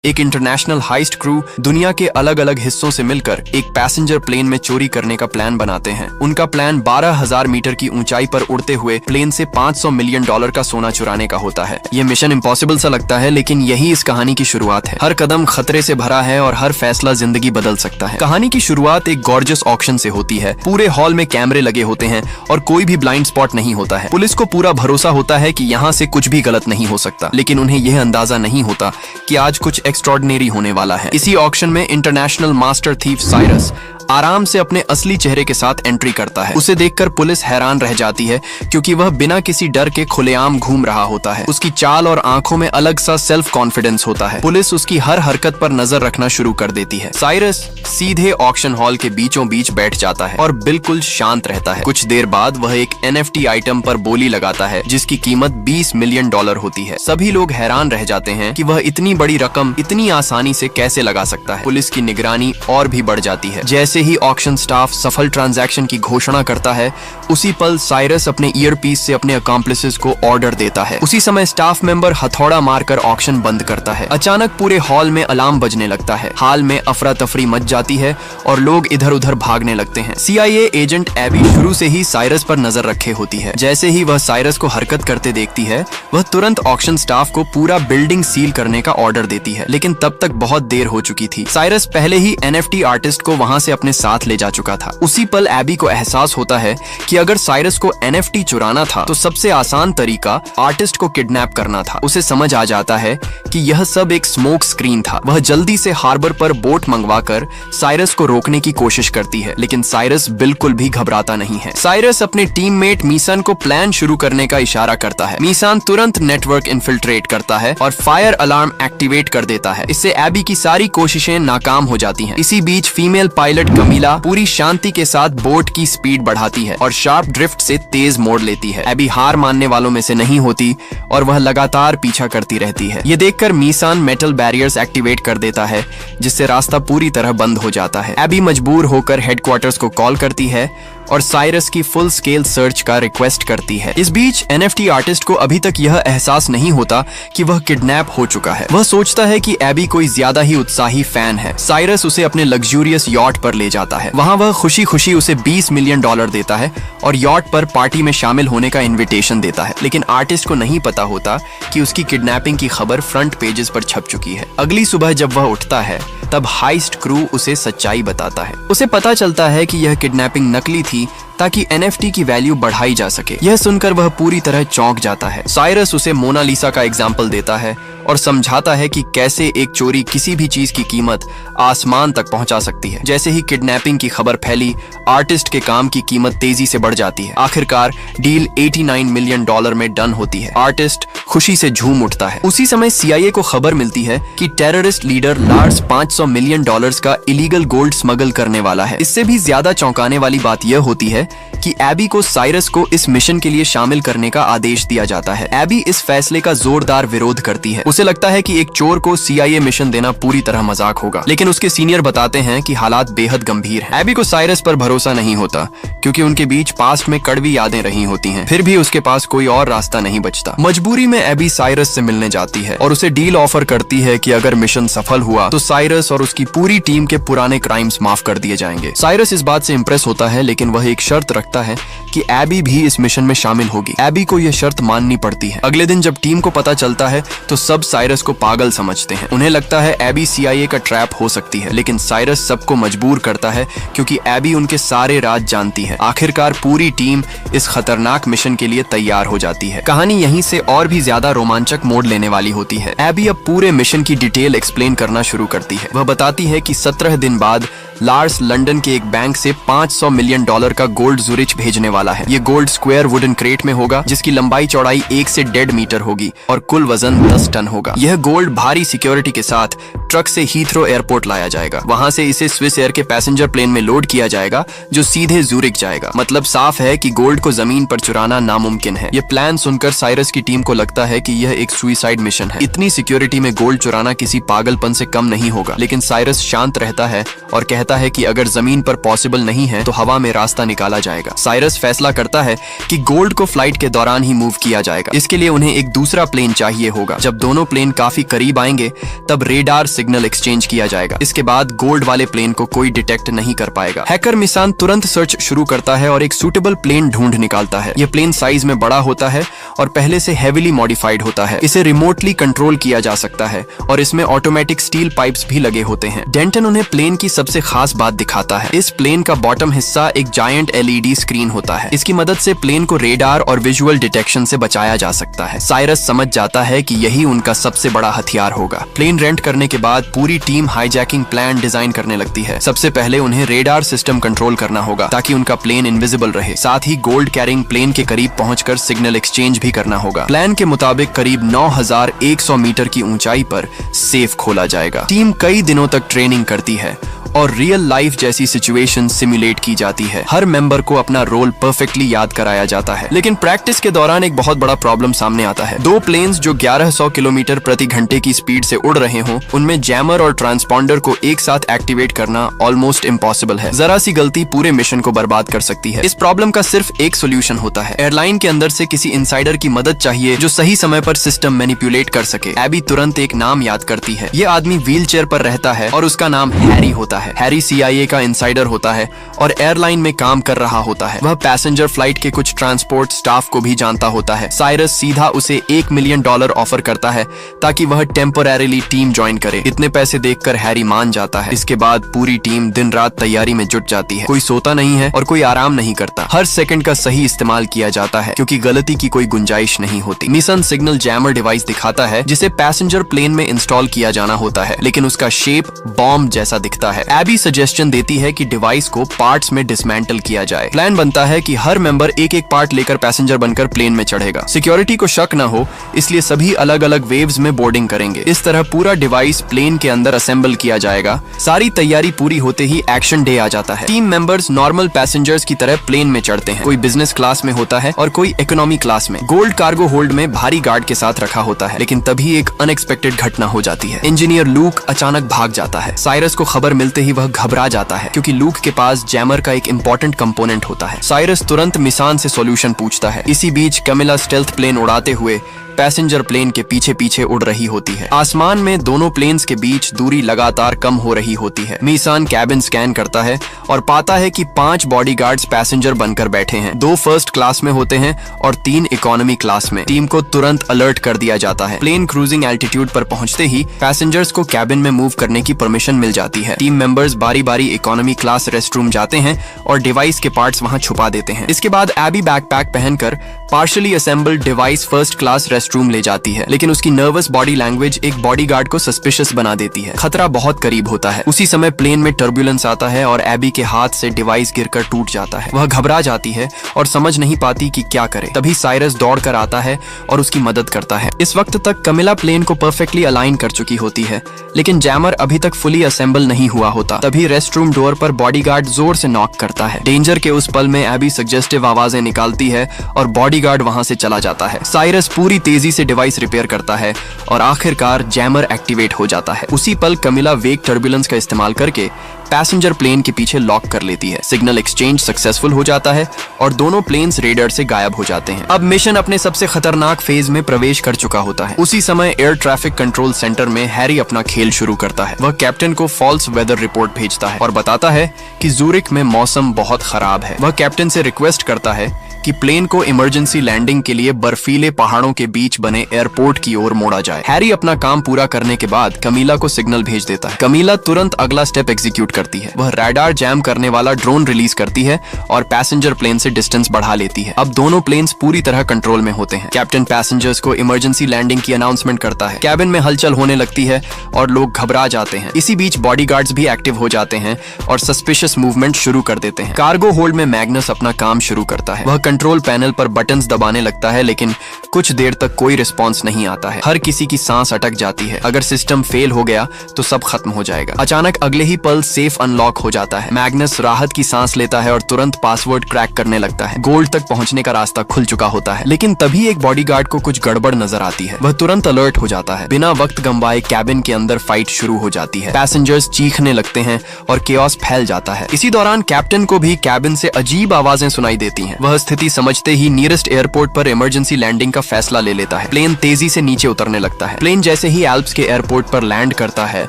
एक international heist crew दुनिया के अलग अलग हिस्सों से मिलकर एक पैसेंजर प्लेन में चोरी करने का प्लान बनाते हैं। उनका प्लान 12,000 मीटर की ऊंचाई पर उड़ते हुए प्लेन से $500 मिलियन का सोना चुराने का होता है। ये मिशन इम्पॉसिबल सा लगता है, लेकिन यही इस कहानी की शुरुआत है। हर कदम खतरे से भरा है और हर फैसला जिंदगी बदल सकता है। कहानी की शुरुआत एक गॉर्जियस ऑक्शन से होती है। पूरे हॉल में कैमरे लगे होते हैं और कोई भी ब्लाइंड स्पॉट नहीं होता है। पुलिस को पूरा भरोसा होता है कि यहाँ से कुछ भी गलत नहीं हो सकता, लेकिन उन्हें यह अंदाजा नहीं होता कि आज कुछ एक्स्ट्रॉर्डिनरी होने वाला है। इसी ऑक्शन में इंटरनेशनल मास्टर थीफ साइरस आराम से अपने असली चेहरे के साथ एंट्री करता है। उसे देखकर पुलिस हैरान रह जाती है, क्योंकि वह बिना किसी डर के खुलेआम घूम रहा होता है। उसकी चाल और आंखों में अलग सा सेल्फ कॉन्फिडेंस होता है। पुलिस उसकी हर हरकत पर नजर रखना शुरू कर देती है। साइरस सीधे ऑक्शन हॉल के बीचों बीच बैठ जाता है और बिल्कुल शांत रहता है। कुछ देर बाद वह एक NFT आइटम पर बोली लगाता है, जिसकी कीमत $20 मिलियन होती है। सभी लोग हैरान रह जाते हैं कि वह इतनी बड़ी रकम इतनी आसानी से कैसे लगा सकता है। पुलिस की निगरानी और भी बढ़ जाती है। जैसे ही ऑक्शन स्टाफ सफल ट्रांजैक्शन की घोषणा करता है, उसी पल साइरस अपने ईयरपीस से अपने अकॉम्प्लिसेस को ऑर्डर देता है। उसी समय स्टाफ मेंबर हथौड़ा मारकर ऑक्शन बंद करता है। अचानक पूरे हॉल में अलार्म बजने लगता है। हाल में अफरा तफरी मच जाती है और लोग इधर उधर भागने लगते हैं। CIA एजेंट एबी शुरू से ही साइरस पर नजर रखे होती है। जैसे ही वह साइरस को हरकत करते देखती है, वह तुरंत ऑक्शन स्टाफ को पूरा बिल्डिंग सील करने का ऑर्डर देती है। लेकिन तब तक बहुत देर हो चुकी थी। साइरस पहले ही NFT आर्टिस्ट को वहां से अपने साथ ले जा चुका था। उसी पल एबी को एहसास होता है कि अगर साइरस को NFT चुराना था तो सबसे आसान तरीका आर्टिस्ट को किडनैप करना था। उसे समझ आ जाता है कि यह सब एक स्मोक स्क्रीन था। वह जल्दी से हार्बर पर बोट मंगवाकर साइरस को रोकने की कोशिश करती है, लेकिन साइरस बिल्कुल भी घबराता नहीं है। साइरस अपने टीममेट मीसान को प्लान शुरू करने का इशारा करता है। मीसान तुरंत नेटवर्क इन्फिल्ट्रेट करता है और फायर अलार्म एक्टिवेट कर देता है। इससे एबी की सारी कोशिशें नाकाम हो जाती हैं। इसी बीच फीमेल पायलट कमीला पूरी शांति के साथ बोट की स्पीड बढ़ाती है और शार्प ड्रिफ्ट से तेज मोड़ लेती है। एबी हार मानने वालों में से नहीं होती और वह लगातार पीछा करती रहती है। ये देखकर मीसान मेटल बैरियर्स एक्टिवेट कर देता है, जिससे रास्ता पूरी तरह बंद हो जाता है। एबी मजबूर होकर हेडक्वार्टर्स को कॉल करती है और साइरस की फुल स्केल सर्च का रिक्वेस्ट करती है। इस बीच NFT आर्टिस्ट को अभी तक यह एहसास नहीं होता कि वह किडनैप हो चुका है। वह सोचता है कि एबी कोई ज्यादा ही उत्साही फैन है। साइरस उसे अपने लग्जूरियस यॉट पर ले जाता है। वहां वह खुशी खुशी उसे $20 मिलियन देता है और यॉट पर पार्टी में शामिल होने का इन्विटेशन देता है। लेकिन आर्टिस्ट को नहीं पता होता कि उसकी किडनैपिंग की खबर फ्रंट पेजेस पर छप चुकी है। अगली सुबह जब वह उठता है, तब हाइस्ट क्रू उसे सच्चाई बताता है। उसे पता चलता है कि यह किडनैपिंग नकली थी ताकि NFT की वैल्यू बढ़ाई जा सके। यह सुनकर वह पूरी तरह चौंक जाता है। साइरस उसे मोनालिसा का एग्जाम्पल देता है और समझाता है कि कैसे एक चोरी किसी भी चीज की कीमत आसमान तक पहुंचा सकती है। जैसे ही किडनैपिंग की खबर फैली, आर्टिस्ट के काम की कीमत तेजी से बढ़ जाती है। आखिरकार डील $89 मिलियन में डन होती है। आर्टिस्ट खुशी से झूम उठता है। उसी समय CIA को खबर मिलती है कि टेररिस्ट लीडर लार्स $500 मिलियन का इलीगल गोल्ड स्मगल करने वाला है। इससे भी ज्यादा चौंकाने वाली बात यह होती है कि एबी को साइरस को इस मिशन के लिए शामिल करने का आदेश दिया जाता है। एबी इस फैसले का जोरदार विरोध करती है। उसे लगता है कि एक चोर को CIA मिशन देना पूरी तरह मजाक होगा, लेकिन उसके सीनियर बताते हैं कि हालात बेहद गंभीर हैं। एबी को साइरस पर भरोसा नहीं होता, क्योंकि उनके बीच पास्ट में कड़वी यादें रही होती हैं। फिर भी उसके पास कोई और रास्ता नहीं बचता। मजबूरी में एबी साइरस से मिलने जाती है और उसे डील ऑफर करती है कि अगर मिशन सफल हुआ तो साइरस और उसकी पूरी टीम के पुराने क्राइम्स माफ कर दिए जाएंगे। साइरस इस बात से इंप्रेस होता है, लेकिन वह एक शर्त रखता है कि एबी भी इस मिशन में शामिल होगी। एबी को यह शर्त माननी पड़ती है। अगले दिन जब टीम को पता चलता है तो सब साइरस को पागल समझते हैं। उन्हें लगता है एबी CIA का ट्रैप हो सकती है, लेकिन साइरस सबको मजबूर करता है, क्योंकि एबी उनके सारे राज जानती है। आखिरकार पूरी टीम इस खतरनाक मिशन के लिए तैयार हो जाती है। कहानी यहीं से और भी ज्यादा रोमांचक मोड़ लेने वाली होती है। एबी अब पूरे मिशन की डिटेल एक्सप्लेन करना शुरू करती है। वह बताती है कि 17 दिन बाद लार्स लंदन के एक बैंक से $500 मिलियन का गोल्ड जुरिच भेजने वाला है। ये गोल्ड स्क्वायर वुडन क्रेट में होगा, जिसकी लंबाई चौड़ाई 1 से 1.5 मीटर होगी और कुल वजन 10 टन होगा। यह गोल्ड भारी सिक्योरिटी के साथ ट्रक से हीथ्रो एयरपोर्ट लाया जाएगा। वहां से इसे स्विस एयर के पैसेंजर प्लेन में लोड किया जाएगा जो सीधे ज़ूरिक जाएगा। मतलब साफ है कि गोल्ड को जमीन पर चुराना नामुमकिन है। ये प्लान सुनकर साइरस की टीम को लगता है कि यह एक सुइसाइड मिशन है। इतनी सिक्योरिटी में गोल्ड चुराना किसी पागलपन से कम नहीं होगा। लेकिन साइरस शांत रहता है और कहता है कि अगर जमीन पर पॉसिबल नहीं है तो हवा में रास्ता निकाला जाएगा। साइरस फैसला करता है कि गोल्ड को फ्लाइट के दौरान ही मूव किया जाएगा। इसके लिए उन्हें एक दूसरा प्लेन चाहिए होगा। जब दोनों प्लेन काफी करीब आएंगे तब रेडार सिग्नल एक्सचेंज किया जाएगा। इसके बाद गोल्ड वाले प्लेन को कोई डिटेक्ट नहीं कर पाएगा। हैकर मिसान तुरंत सर्च शुरू करता है और एक सूटेबल प्लेन ढूंढ निकालता है। यह प्लेन साइज में बड़ा होता है और पहले से हेवीली मॉडिफाइड होता है। इसे रिमोटली कंट्रोल किया जा सकता है और इसमें ऑटोमेटिक स्टील पाइप्स भी लगे होते हैं। डेंटन उन्हें प्लेन की सबसे खास बात दिखाता है। इस प्लेन का बॉटम हिस्सा एक जायंट एलईडी स्क्रीन होता है। इसकी मदद से प्लेन को रेडार और विजुअल डिटेक्शन से बचाया जा सकता है। साइरस समझ जाता है कि यही उनका सबसे बड़ा हथियार होगा। प्लेन रेंट करने के बाद पूरी टीम हाईजैकिंग प्लान डिजाइन करने लगती है। सबसे पहले उन्हें रेडार सिस्टम कंट्रोल करना होगा ताकि उनका प्लेन इनविजिबल रहे। साथ ही गोल्ड कैरिंग प्लेन के करीब पहुंचकर सिग्नल एक्सचेंज भी करना होगा। प्लान के मुताबिक करीब 9100 मीटर की ऊंचाई पर सेफ खोला जाएगा। टीम कई दिनों तक ट्रेनिंग करती है और रियल लाइफ जैसी सिचुएशन सिमुलेट की जाती है। हर मेंबर को अपना रोल परफेक्टली याद कराया जाता है। लेकिन प्रैक्टिस के दौरान एक बहुत बड़ा प्रॉब्लम सामने आता है। दो प्लेन्स जो 1100 किलोमीटर प्रति घंटे की स्पीड से उड़ रहे हों, उनमें जैमर और ट्रांसपॉन्डर को एक साथ एक्टिवेट करना ऑलमोस्ट इम्पॉसिबल है। जरा सी गलती पूरे मिशन को बर्बाद कर सकती है। इस प्रॉब्लम का सिर्फ एक सोल्यूशन होता है। एयरलाइन के अंदर से किसी इनसाइडर की मदद चाहिए जो सही समय पर सिस्टम मैनिपुलेट कर सके। एबी तुरंत एक नाम याद करती है। ये आदमी व्हील चेयर पर रहता है और उसका नाम हैरी होता है। हैरी CIA का इनसाइडर होता है और एयरलाइन में काम कर रहा होता है। वह पैसेंजर फ्लाइट के कुछ ट्रांसपोर्ट स्टाफ को भी जानता होता है। साइरस सीधा उसे $1 मिलियन ऑफर करता है ताकि वह टेम्पोरेरीली टीम ज्वाइन करे। इतने पैसे देखकर हैरी मान जाता है। इसके बाद पूरी टीम दिन रात तैयारी में जुट जाती है। कोई सोता नहीं है और कोई आराम नहीं करता। हर सेकंड का सही इस्तेमाल किया जाता है क्योंकि गलती की कोई गुंजाइश नहीं होती। मिशन सिग्नल जैमर डिवाइस दिखाता है जिसे पैसेंजर प्लेन में इंस्टॉल किया जाना होता है, लेकिन उसका शेप बॉम्ब जैसा दिखता है। एबी सजेशन देती है कि डिवाइस को पार्ट्स में डिसमेंटल किया जाए। प्लान बनता है कि हर मेंबर एक एक पार्ट लेकर पैसेंजर बनकर प्लेन में चढ़ेगा। सिक्योरिटी को शक न हो इसलिए सभी अलग अलग वेव्स में बोर्डिंग करेंगे। इस तरह पूरा डिवाइस प्लेन के अंदर असेंबल किया जाएगा। सारी तैयारी पूरी होते ही एक्शन डे आ जाता है। टीम मेंबर्स नॉर्मल पैसेंजर्स की तरह प्लेन में चढ़ते हैं। कोई बिजनेस क्लास में होता है और कोई इकोनॉमी क्लास में। गोल्ड कार्गो होल्ड में भारी गार्ड के साथ रखा होता है, लेकिन तभी एक अनएक्सपेक्टेड घटना हो जाती है। इंजीनियर लूक अचानक भाग जाता है। साइरस को खबर मिलते ही वह घबरा जाता है क्योंकि लूक के पास जैमर का एक इंपॉर्टेंट कंपोनेंट होता है। साइरस तुरंत मिसान से सॉल्यूशन पूछता है। इसी बीच कैमिला स्टेल्थ प्लेन उड़ाते हुए पैसेंजर प्लेन के पीछे पीछे उड़ रही होती है। आसमान में दोनों प्लेन्स के बीच दूरी लगातार कम हो रही होती है। मिसान कैबिन स्कैन करता है और पाता है कि 5 बॉडीगार्ड्स पैसेंजर बनकर बैठे हैं। 2 फर्स्ट क्लास में होते हैं और 3 इकोनॉमी क्लास में। टीम को तुरंत अलर्ट कर दिया जाता है। प्लेन क्रूजिंग एल्टीट्यूड पर पहुंचते ही पैसेंजर्स को कैबिन में मूव करने की परमिशन मिल जाती है। टीम मेंबर्स बारी बारी इकोनॉमी क्लास रेस्टरूम जाते हैं और डिवाइस के पार्ट्स वहां छुपा देते हैं। इसके बाद एबी बैकपैक पहनकर partially assembled device first class restroom ले जाती है, लेकिन उसकी नर्वस बॉडी लैंग्वेज एक बॉडीगार्ड को सस्पिशियस बना देती है। खतरा बहुत करीब होता है। उसी समय प्लेन में टर्बुलेंस आता है और एबी के हाथ से डिवाइस गिरकर टूट जाता है। वह घबरा जाती है और समझ नहीं पाती कि क्या करे। तभी साइरस दौड़कर आता है और उसकी मदद करता है। इस वक्त तक कैमिला प्लेन को परफेक्टली अलाइन कर चुकी होती है, लेकिन जैमर अभी तक फुली असेंबल नहीं हुआ होता। तभी रेस्टरूम डोर पर बॉडीगार्ड जोर से नॉक करता है। डेंजर के उस पल में एबी सजेस्टिव आवाजें निकालती है और बॉडीगार्ड वहां से चला जाता है। साइरस पूरी तेजी से डिवाइस रिपेयर करता है और आखिरकार जैमर एक्टिवेट हो जाता है। उसी पल कैमिला वेग टर्बुलेंस का इस्तेमाल करके पैसेंजर प्लेन के पीछे लॉक कर लेती है। सिग्नल एक्सचेंज सक्सेसफुल हो जाता है और दोनों प्लेन्स रेडर से गायब हो जाते हैं। अब मिशन अपने सबसे खतरनाक फेज में प्रवेश कर चुका होता है। उसी समय एयर ट्रैफिक कंट्रोल सेंटर में हैरी अपना खेल शुरू करता है। वह कैप्टन को फॉल्स वेदर रिपोर्ट भेजता है और बताता है कि ज़ूरिक में मौसम बहुत खराब है। वह कैप्टन से रिक्वेस्ट करता है कि प्लेन को इमरजेंसी लैंडिंग के लिए बर्फीले पहाड़ों के बीच बने एयरपोर्ट की ओर मोड़ा जाए। हैरी अपना काम पूरा करने के बाद कमीला को सिग्नल भेज देता है। कमीला तुरंत अगला स्टेप एग्जीक्यूट करती है। वह रडार जैम करने वाला ड्रोन रिलीज करती है और पैसेंजर प्लेन से डिस्टेंस बढ़ा लेती है। अब दोनों प्लेन्स पूरी तरह कंट्रोल में होते हैं। कैप्टन पैसेंजर्स को इमरजेंसी लैंडिंग की अनाउंसमेंट करता है। कैबिन में हलचल होने लगती है और लोग घबरा जाते हैं। इसी बीच बॉडीगार्ड्स भी एक्टिव हो जाते हैं और सस्पिशियस मूवमेंट शुरू कर देते हैं। कार्गो होल्ड में मैग्नस अपना काम शुरू करता है। वह कंट्रोल पैनल पर बटन्स दबाने लगता है, लेकिन कुछ देर तक कोई रिस्पॉन्स नहीं आता है। हर किसी की सांस अटक जाती है। अगर सिस्टम फेल हो गया तो सब खत्म हो जाएगा। अचानक अगले ही पल सेफ अनलॉक हो जाता है। मैग्नस राहत की सांस लेता है और तुरंत पासवर्ड क्रैक करने लगता है। गोल्ड तक पहुंचने का रास्ता खुल चुका होता है, लेकिन तभी एक बॉडीगार्ड को कुछ गड़बड़ नजर आती है। वह तुरंत अलर्ट हो जाता है। बिना वक्त गंवाए कैबिन के अंदर फाइट शुरू हो जाती है। पैसेंजर्स चीखने लगते हैं और केओस फैल जाता है। इसी दौरान कैप्टन को भी कैबिन से अजीब आवाजें सुनाई देती हैं। वह स्थिति समझते ही नियरेस्ट एयरपोर्ट पर इमरजेंसी लैंडिंग का फैसला ले लेता है। प्लेन तेजी से नीचे उतरने लगता है। प्लेन जैसे ही एल्प्स के एयरपोर्ट पर लैंड करता है,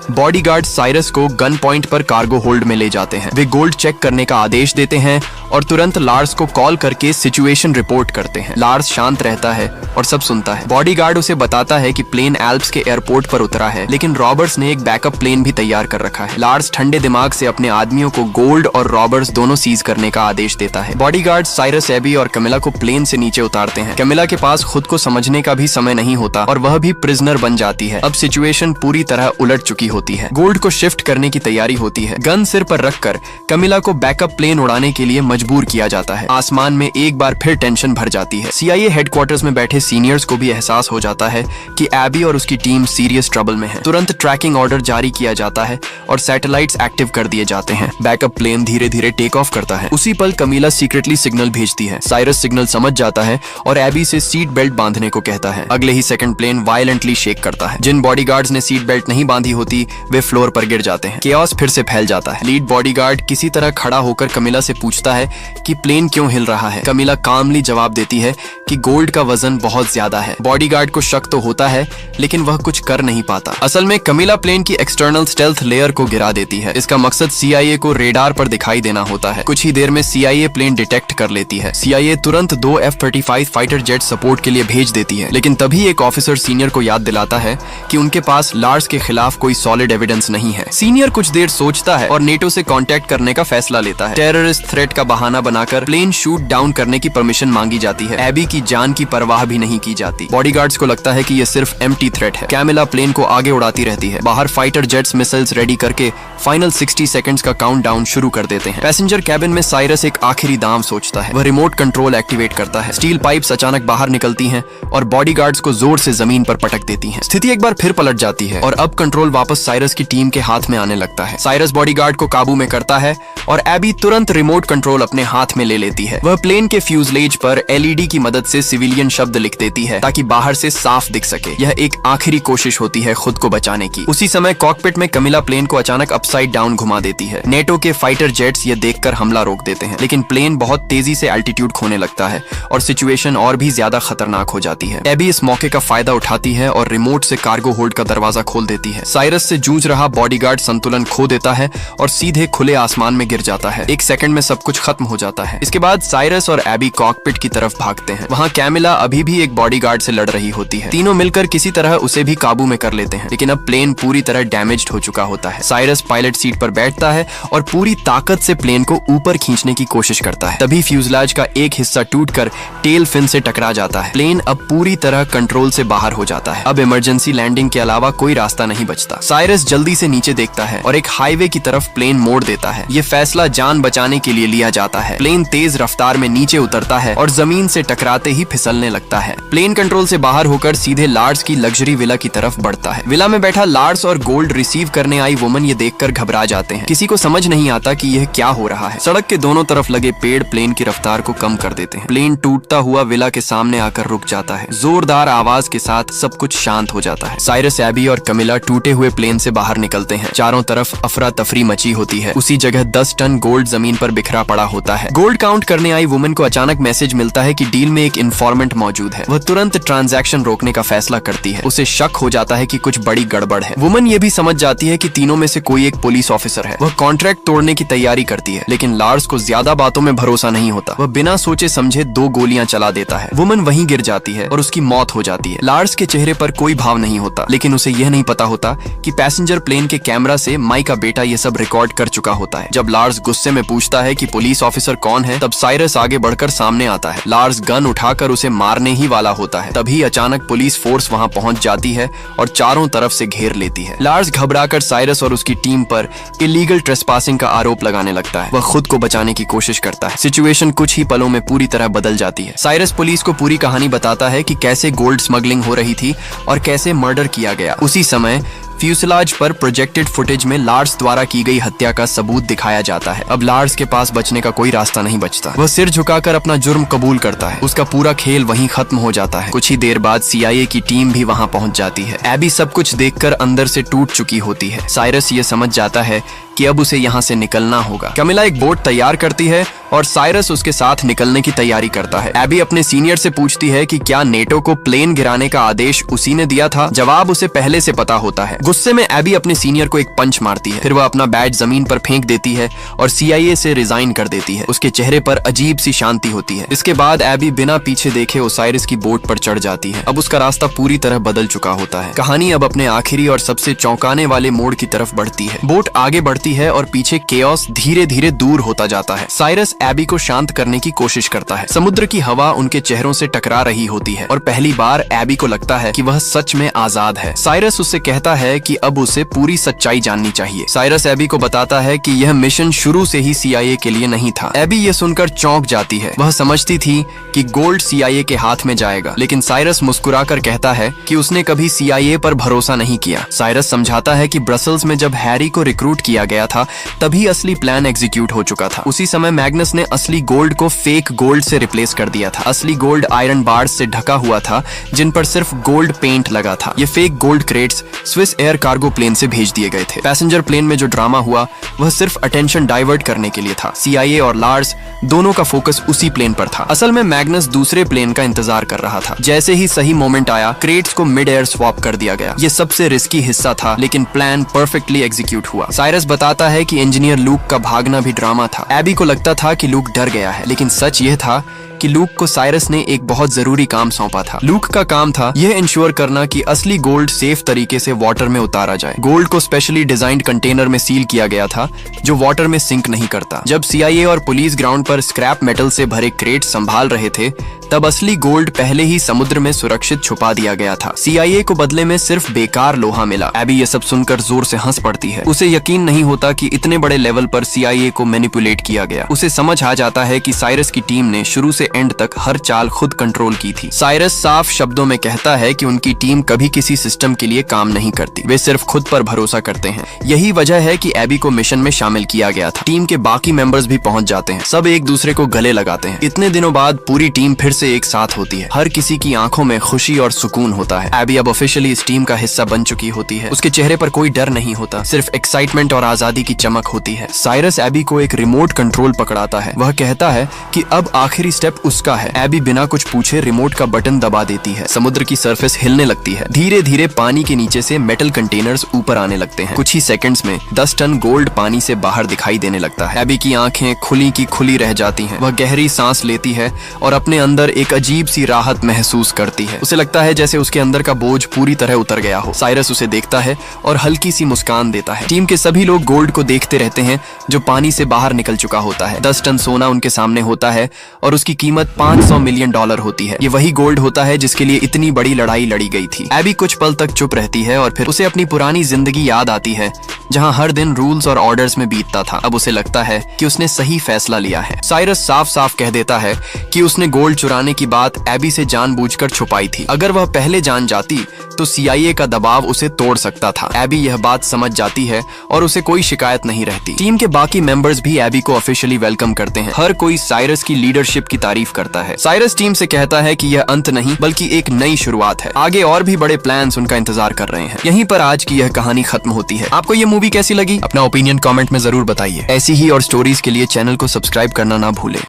बॉडीगार्ड साइरस को गन पॉइंट पर कार्गो होल्ड में ले जाते हैं। वे गोल्ड चेक करने का आदेश देते हैं और तुरंत लार्स को कॉल करके सिचुएशन रिपोर्ट करते हैं। लार्स शांत रहता है और सब सुनता है। बॉडीगार्ड उसे बताता है कि प्लेन एल्प्स के एयरपोर्ट पर उतरा है, लेकिन रॉबर्ट्स ने एक बैकअप प्लेन भी तैयार कर रखा है। लार्स ठंडे दिमाग से अपने आदमियों को गोल्ड और रॉबर्ट्स दोनों सीज करने का आदेश देता है। बॉडीगार्ड साइरस, एबी और कैमिला को प्लेन से नीचे उतारते हैं। कैमिला के पास खुद को समझने का भी समय नहीं होता और वह भी प्रिजनर बन जाती है। अब सिचुएशन पूरी तरह उलट चुकी होती है। गोल्ड को शिफ्ट करने की तैयारी होती है। गन सिर पर रखकर कैमिला को बैकअप प्लेन उड़ाने के लिए मजबूर किया जाता है। आसमान में एक बार फिर टेंशन भर जाती है। CIA हेडक्वार्टर्स में बैठे सीनियर्स को भी एहसास हो जाता है कि एबी और उसकी टीम सीरियस ट्रबल में है। तुरंत ट्रैकिंग ऑर्डर जारी किया जाता है और सैटेलाइट्स एक्टिव कर दिए जाते हैं। बैकअप प्लेन धीरे धीरे टेक ऑफ करता है। उसी पल कैमिला सीक्रेटली सिग्नल भेजती है। साइरस सिग्नल समझ जाता है और एबी से सीट बेल्ट बांधने को कहता है। अगले ही सेकंड प्लेन वायलेंटली शेक करता है। जिन बॉडीगार्ड्स ने सीट बेल्ट नहीं बांधी होती वे फ्लोर पर गिर जाते हैं। केओस फिर से फैल जाता है। लीड बॉडीगार्ड किसी तरह खड़ा होकर कैमिला से पूछता है कि प्लेन क्यों हिल रहा है। कैमिला कामली जवाब देती है कि गोल्ड का वजन बहुत ज्यादा है। बॉडीगार्ड को शक तो होता है, लेकिन वह कुछ कर नहीं पाता। असल में कैमिला प्लेन की एक्सटर्नल स्टेल्थ लेयर को गिरा देती है। इसका मकसद CIA को रेडार पर दिखाई देना होता है। कुछ ही देर में CIA प्लेन डिटेक्ट कर लेती है। CIA तुरंत 2 F-35 फाइटर जेट सपोर्ट के लिए भेज देती है, लेकिन तभी एक ऑफिसर सीनियर को याद दिलाता है कि उनके पास लार्स के खिलाफ कोई सॉलिड एविडेंस नहीं है। सीनियर कुछ देर सोचता है और नेटो से कांटेक्ट करने का फैसला लेता है। टेररिस्ट थ्रेट का बहाना बनाकर प्लेन शूट डाउन करने की परमिशन मांगी जाती है। एबी की जान की परवाह भी नहीं की जाती। बॉडीगार्ड्स को लगता है कि यह सिर्फ एम्प्टी थ्रेट है। कैमिला प्लेन को आगे उड़ाती रहती है। बाहर फाइटर जेट्स मिसाइल्स रेडी करके फाइनल 60 सेकंड्स का काउंटडाउन शुरू कर देते हैं। पैसेंजर कैबिन में साइरस एक आखिरी दांव सोचता है। वह रिमोट कंट्रोल एक्टिवेट करता है। स्टील पाइप्स अचानक बाहर निकलती हैं और बॉडीगार्ड्स को जोर से जमीन पर पटक देती हैं। स्थिति एक बार फिर पलट जाती है और अब कंट्रोल वापस साइरस की टीम के हाथ में आने लगता है। साइरस बॉडीगार्ड को काबू में करता है और एबी तुरंत रिमोट कंट्रोल अपने हाथ में ले लेती है। वह प्लेन के फ्यूजलेज पर LED की मदद से सिविलियन शब्द लिख देती है ताकि बाहर से साफ दिख सके। यह एक आखिरी कोशिश होती है खुद को बचाने की। उसी समय कॉकपिट में कैमिला प्लेन को अचानक अपसाइड डाउन घुमा देती है। नेटो के फाइटर जेट्स ये देखकर हमला रोक देते हैं, लेकिन प्लेन बहुत तेजी से एल्टीट्यूड खोने लगता है और सिचुएशन और भी ज्यादा खतरनाक हो जाती है। एबी इस मौके का फायदा उठाती है और रिमोट से कार्गो होल्ड का दरवाजा खोल देती है। साइरस से जूझ रहा बॉडीगार्ड संतुलन खो देता है और सीधे खुले आसमान में गिर जाता है। एक सेकंड में सब कुछ खत्म हो जाता है। इसके बाद साइरस और एबी कॉकपिट की तरफ भागते हैं। वहां कैमिला अभी भी एक बॉडीगार्ड से लड़ रही होती है। तीनों मिलकर किसी तरह उसे भी काबू में कर लेते हैं, लेकिन अब प्लेन पूरी तरह डैमेज्ड हो चुका होता है। साइरस पायलट सीट पर बैठता है और पूरी ताकत से प्लेन को ऊपर खींचने की कोशिश करता है। तभी फ्यूजलाज का एक हिस्सा टूटकर टेल फिन से टकरा जाता है। प्लेन अब पूरी तरह कंट्रोल से बाहर हो जाता है। अब इमरजेंसी लैंडिंग के अलावा कोई रास्ता नहीं बचता। साइरस जल्दी से नीचे देखता है और एक हाईवे की तरफ प्लेन मोड़ देता है। ये फैसला जान बचाने के लिए लिया जाता है। प्लेन तेज रफ्तार में नीचे उतरता है और जमीन से टकराते ही फिसलने लगता है। प्लेन कंट्रोल से बाहर होकर सीधे लार्स की लग्जरी विला की तरफ बढ़ता है। विला में बैठा लार्स और गोल्ड रिसीव करने आई वुमन ये देखकर घबरा जाते हैं। किसी को समझ नहीं आता कि यह क्या हो रहा है। सड़क के दोनों तरफ लगे पेड़ प्लेन की रफ्तार को कम कर देते हैं। प्लेन टूटता हुआ विला के सामने आकर रुक जाता है। जोरदार आवाज के साथ सब कुछ शांत हो जाता है। साइरस, एबी और कैमिला टूटे हुए प्लेन से बाहर निकलते हैं। चारों तरफ अफरा तफरी मची होती है। उसी जगह 10 टन गोल्ड जमीन पर बिखरा पड़ा होता है। गोल्ड काउंट करने आई वुमन को अचानक मैसेज मिलता है कि डील में एक इन्फॉर्मेंट मौजूद है। वह तुरंत ट्रांजैक्शन रोकने का फैसला करती है। उसे शक हो जाता है कि कुछ बड़ी गड़बड़ है। वुमन ये भी समझ जाती है कि तीनों में से कोई एक पुलिस ऑफिसर है। वह कॉन्ट्रैक्ट तोड़ने की तैयारी करती है, लेकिन लार्स को ज्यादा बातों में भरोसा नहीं होता। वह बिना सोचे समझे 2 गोलियां चला देता है। वुमन वहीं गिर जाती है और उसकी मौत हो जाती है। लार्स के चेहरे पर कोई भाव नहीं होता, लेकिन उसे यह नहीं पता होता कि पैसेंजर प्लेन के कैमरा से माई का बेटा ये सब रिकॉर्ड कर चुका होता है। जब लार्स गुस्से में पूछता है कि पुलिस ऑफिसर कौन है, तब साइरस आगे बढ़कर सामने आता है। लार्स गन उठाकर उसे मारने ही वाला होता है। तभी अचानक पुलिस फोर्स वहां पहुंच जाती है और चारों तरफ से घेर लेती है। लार्स घबराकर साइरस और उसकी टीम पर इलीगल ट्रेसपासिंग का आरोप लगाने लगता है। वह खुद को बचाने की कोशिश करता है। सिचुएशन कुछ ही पलों में पूरी तरह बदल जाती है। साइरस पुलिस को पूरी कहानी बताता है कि कैसे गोल्ड स्मगलिंग हो रही थी और कैसे मर्डर किया गया। उसी समय फ्यूसलाज पर प्रोजेक्टेड फुटेज में लार्स द्वारा की गई हत्या का सबूत दिखाया जाता है। अब लार्स के पास बचने का कोई रास्ता नहीं बचता। वह सिर झुकाकर अपना जुर्म कबूल करता है। उसका पूरा खेल वहीं खत्म हो जाता है। कुछ ही देर बाद CIA की टीम भी वहां पहुंच जाती है। एबी सब कुछ देखकर अंदर से टूट चुकी होती है। साइरस ये समझ जाता है कि अब उसे यहाँ से निकलना होगा। कमिला एक बोट तैयार करती है और साइरस उसके साथ निकलने की तैयारी करता है। एबी अपने सीनियर से पूछती है कि क्या नेटो को प्लेन गिराने का आदेश उसी ने दिया था। जवाब उसे पहले से पता होता है। गुस्से में एबी अपने सीनियर को एक पंच मारती है। फिर वह अपना बैज जमीन पर फेंक देती है और CIA से रिजाइन कर देती है। उसके चेहरे पर अजीब सी शांति होती है। इसके बाद एबी बिना पीछे देखे ओसाइरिस की बोट पर चढ़ जाती है। अब उसका रास्ता पूरी तरह बदल चुका होता है। कहानी अब अपने आखिरी और सबसे चौंकाने वाले मोड़ की तरफ बढ़ती है। बोट आगे बढ़ती है और पीछे केओस धीरे धीरे दूर होता जाता है। साइरस एबी को शांत करने की कोशिश करता है। समुद्र की हवा उनके चेहरों से टकरा रही होती है और पहली बार एबी को लगता है कि वह सच में आजाद है। साइरस उससे कहता है कि अब उसे पूरी सच्चाई जाननी चाहिए। साइरस एबी को बताता है कि यह मिशन शुरू से ही CIA के लिए नहीं था। एबी ये सुनकर चौंक जाती है। वह समझती थी कि गोल्ड CIA के हाथ में जाएगा, लेकिन साइरस मुस्कुराकर कहता है कि उसने कभी CIA पर भरोसा नहीं किया। साइरस समझाता है कि ब्रसल्स में जब हैरी को रिक्रूट किया गया था तभी असली प्लान एग्जीक्यूट हो चुका था। उसी समय मैग्नस ने असली गोल्ड को फेक गोल्ड से रिप्लेस कर दिया था। असली गोल्ड आयरन बार्स से ढका हुआ था जिन पर सिर्फ गोल्ड पेंट लगा था। ये fake gold crates Swiss air cargo plane से भेज दिए गए थे। पैसेंजर प्लेन में जो ड्रामा हुआ वह सिर्फ अटेंशन डाइवर्ट करने के लिए था। CIA और लार्स दोनों का फोकस उसी प्लेन पर था। असल में मैग्नस दूसरे प्लेन का इंतजार कर रहा था। जैसे ही सही मोमेंट आया, क्रेट्स को मिड एयर स्वैप कर दिया गया। ये सबसे रिस्की हिस्सा था, लेकिन प्लान परफेक्टली एग्जीक्यूट हुआ। साइरस बताता है कि इंजीनियर लूक का भागना भी ड्रामा था। एबी को लगता था कि लूक डर गया है, लेकिन सच यह था कि लूक को साइरस ने एक बहुत जरूरी काम सौंपा था। लूक का काम था यह इंश्योर करना कि असली गोल्ड सेफ तरीके से वाटर में उतारा जाए। गोल्ड को स्पेशली डिजाइंड कंटेनर में सील किया गया था जो वाटर में सिंक नहीं करता। जब CIA और पुलिस ग्राउंड पर स्क्रैप मेटल से भरे क्रेट संभाल रहे थे, तब असली गोल्ड पहले ही समुद्र में सुरक्षित छुपा दिया गया था। CIA को बदले में सिर्फ बेकार लोहा मिला। एबी ये सब सुनकर जोर से हंस पड़ती है। उसे यकीन नहीं होता कि इतने बड़े लेवल पर CIA को मैनिपुलेट किया गया। उसे समझ आ जाता है कि साइरस की टीम ने शुरू से एंड तक हर चाल खुद कंट्रोल की थी। साइरस साफ शब्दों में कहता है कि उनकी टीम कभी किसी सिस्टम के लिए काम नहीं करती। वे सिर्फ खुद पर भरोसा करते हैं। यही वजह है कि एबी को मिशन में शामिल किया गया था। टीम के बाकी मेंबर्स भी पहुंच जाते हैं। सब एक दूसरे को गले लगाते हैं। इतने दिनों बाद पूरी टीम फिर से एक साथ होती है। हर किसी की आंखों में खुशी और सुकून होता है। एबी अब ऑफिशियली इस टीम का हिस्सा बन चुकी होती है। उसके चेहरे पर कोई डर नहीं होता, सिर्फ एक्साइटमेंट और आजादी की चमक होती है। साइरस एबी को एक रिमोट कंट्रोल पकड़ाता है। वह कहता है कि अब आखिरी स्टेप उसका है। एबी बिना कुछ पूछे रिमोट का बटन दबा देती है। समुद्र की सरफेस हिलने लगती है। धीरे धीरे पानी के नीचे से मेटल कंटेनर्स ऊपर आने लगते हैं। कुछ ही सेकंड्स में 10 टन गोल्ड पानी से बाहर दिखाई देने लगता है। एबी की आंखें खुली की खुली रह जाती हैं। वह गहरी सांस लेती है और अपने अंदर एक अजीब सी राहत महसूस करती है। उसे लगता है जैसे उसके अंदर का बोझ पूरी तरह उतर गया हो। साइरस उसे देखता है और हल्की सी मुस्कान देता है। टीम के सभी लोग गोल्ड को देखते रहते हैं जो पानी से बाहर निकल चुका होता है। 10 टन सोना उनके सामने होता है और उसकी कीमत $500 मिलियन होती है। ये वही गोल्ड होता है जिसके लिए इतनी बड़ी लड़ाई लड़ी गई थी। एबी कुछ पल तक चुप रहती है और फिर उसे अपनी पुरानी जिंदगी याद आती है जहां हर दिन रूल्स और ऑर्डर्स में बीतता था। अब उसे लगता है कि उसने सही फैसला लिया है। साइरस साफ साफ कह देता है कि उसने गोल्ड चुराने की बात एबी से जानबूझकर छुपाई थी। अगर वह पहले जान जाती तो CIA का दबाव उसे तोड़ सकता था। एबी यह बात समझ जाती है और उसे कोई शिकायत नहीं रहती। टीम के बाकी मेंबर्स भी एबी को ऑफिशियली वेलकम करते हैं। हर कोई साइरस की लीडरशिप की तारीफ करता है। साइरस टीम से कहता है कि यह अंत नहीं बल्कि एक नई शुरुआत है। आगे और भी बड़े प्लान्स उनका इंतजार कर रहे हैं। यहीं पर आज की यह कहानी खत्म होती है। आपको ये मूवी कैसी लगी? अपना ओपिनियन कमेंट में जरूर बताइए। ऐसी ही और स्टोरीज के लिए चैनल को सब्सक्राइब करना ना भूलें।